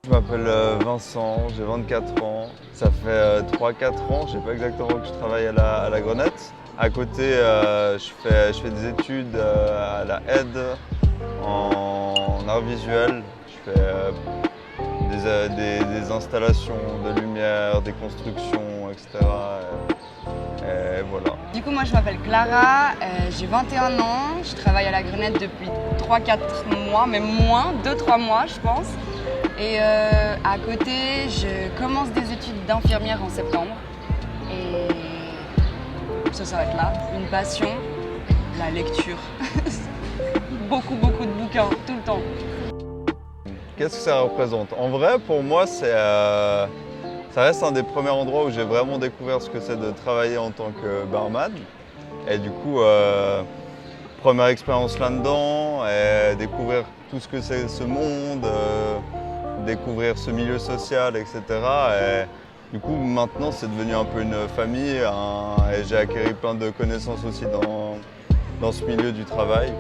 Je m'appelle Vincent, j'ai 24 ans. Ça fait 3-4 ans, je ne sais pas exactement que je travaille à la Grenette. À côté, je fais des études à la aide en art visuel. Je fais des installations de lumière, des constructions, etc. Et voilà. Du coup, moi je m'appelle Clara, j'ai 21 ans, je travaille à la Grenette depuis 3-4 mois, même moins, 2-3 mois je pense. Et à côté, je commence des études d'infirmière en septembre. Et ça s'arrête là. Une passion, la lecture. beaucoup de bouquins, tout le temps. Qu'est-ce que ça représente? En vrai, pour moi, ça reste un des premiers endroits où j'ai vraiment découvert ce que c'est de travailler en tant que barman. Et du coup, première expérience là-dedans, et découvrir tout ce que c'est ce monde, découvrir ce milieu social, etc. Et du coup, maintenant, c'est devenu un peu une famille et j'ai acquis plein de connaissances aussi dans ce milieu du travail.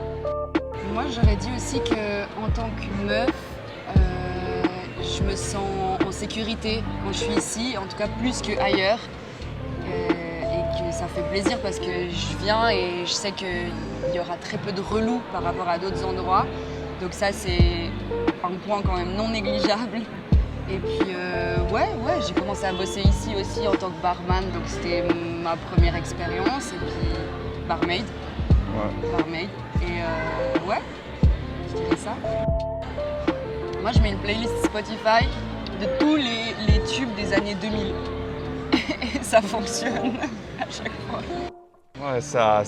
Moi, j'aurais dit aussi qu'en tant que meuf, je me sens en sécurité quand je suis ici, en tout cas plus qu'ailleurs. Et que ça fait plaisir parce que je viens et je sais qu'il y aura très peu de relous par rapport à d'autres endroits. Donc ça, c'est un point quand même non négligeable. Et puis, j'ai commencé à bosser ici aussi en tant que barman. Donc c'était ma première expérience. Et puis, barmaid. Ouais. Barmaid. Et je dirais ça. Moi, je mets une playlist Spotify de tous les tubes des années 2000. Et ça fonctionne à chaque fois. Ouais, ça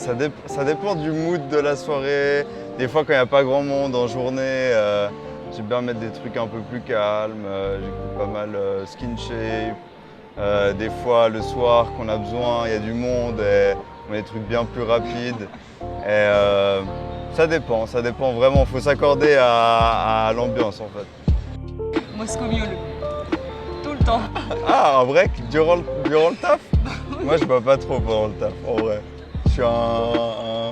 dépend du mood de la soirée. Des fois, quand il n'y a pas grand monde en journée, j'aime bien mettre des trucs un peu plus calmes. J'écoute pas mal Skin Shape. Des fois, le soir, quand on a besoin, il y a du monde et on met des trucs bien plus rapides. Et ça dépend vraiment. Il faut s'accorder à l'ambiance en fait. Moscow Mule. Tout le temps. Ah, en vrai, durant le taf? Moi, je bois pas trop pendant le taf, en vrai. Je suis un...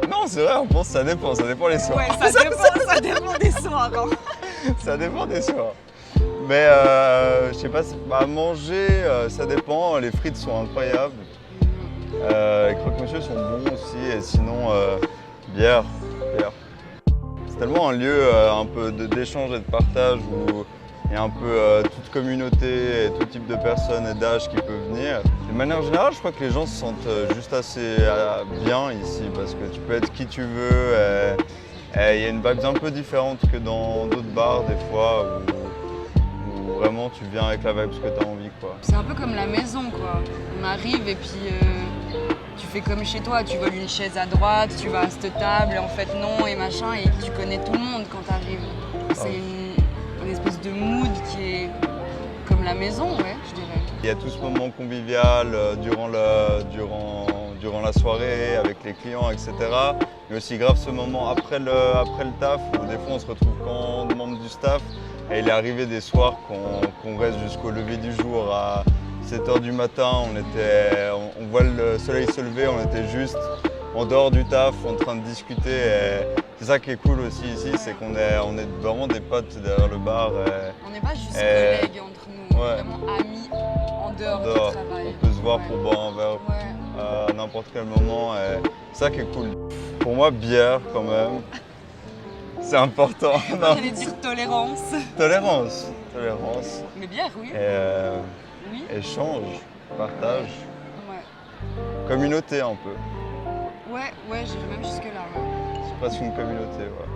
Non, c'est vrai, on pense que ça dépend les soirs. Ouais, ça dépend des soirs. Hein. Ça dépend des soirs. Mais je sais pas, à manger, ça dépend. Les frites sont incroyables. Les croque-monsieur sont bons aussi. Et sinon, bière. C'est tellement un lieu un peu d'échange et de partage où il y a un peu toute communauté et tout type de personnes et d'âge qui peuvent venir. De manière générale, je crois que les gens se sentent juste assez bien ici parce que tu peux être qui tu veux. Et il y a une vibe un peu différente que dans d'autres bars des fois où vraiment tu viens avec la vibe que tu as envie, quoi. C'est un peu comme la maison, quoi. On arrive et puis tu fais comme chez toi, tu voles une chaise à droite, tu vas à cette table, en fait non et machin, et tu connais tout le monde quand tu arrives. C'est une espèce de mood qui est comme la maison, ouais, je dirais. Il y a tout ce moment convivial durant la soirée avec les clients, etc. Mais aussi grave ce moment après le taf où des fois on se retrouve quand membre du staff et il est arrivé des soirs qu'on reste jusqu'au lever du jour à 7h du matin. On voit le soleil se lever, on était juste en dehors du taf en train de discuter. Et c'est ça qui est cool aussi ici, c'est qu'on est vraiment des potes derrière le bar. On n'est pas juste collègues entre nous, on est vraiment amis en dehors du travail. On peut se voir pour boire un verre à n'importe quel moment. C'est ça qui est cool. Pour moi, bière quand même, c'est important. J'allais dire tolérance. Tolérance. Mais bière, oui. Oui. Échange, partage. Ouais. Communauté un peu. Ouais, j'irais même jusque là. Ouais. C'est presque une communauté, ouais.